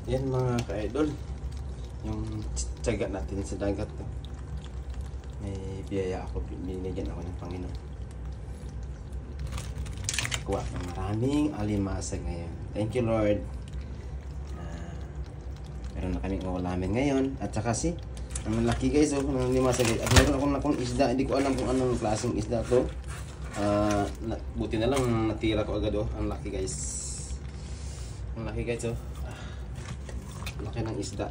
Yan mga ka-idol, yung tiyaga natin sa dagat. May biyaya ako, binigyan ako ng Panginoon. Kuha ng maraming alimasag ngayon. Thank you Lord. Meron na kaming ulamin ngayon. At saka ang laki guys, ng alimasag guys. At meron akong isda, hindi ko alam kung anong klaseng isda to. Buti na lang natira ko agad ang laki guys. Ang laki guys laki ng isda.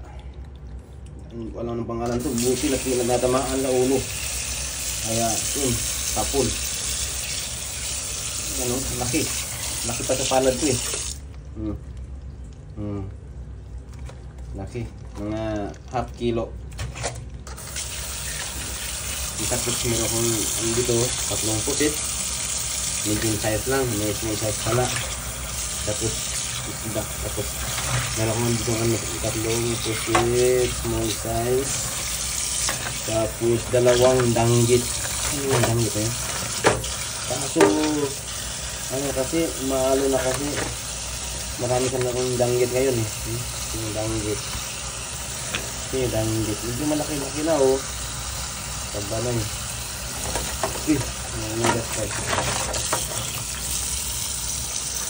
Hindi ko alam ng pangalan to. Buti na pinagtatamaan na ulo. Kaya yun, tapon. Ano, laki. Laki pa sa palad ko Laki. Mga half kilo. Tapos meron akong dito, 3 pusit. Medium size lang, may small size pala. Tapos isda. Tapos meron akong dito 3 pusit, small size. Tapos 2 danggit. Ano danggit Kaso kasi maalo na kasi marami ka na akong danggit ngayon yung danggit. Yung danggit medyo malaki-laki na tabanay.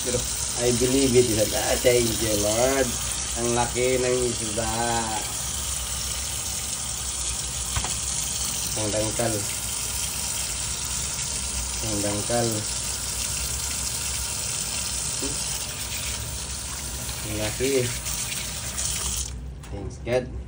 Pero I believe it is thank you Lord. Ang laki ng isda. Ang dangkal. Ang dangkal. Ang laki. Thanks God.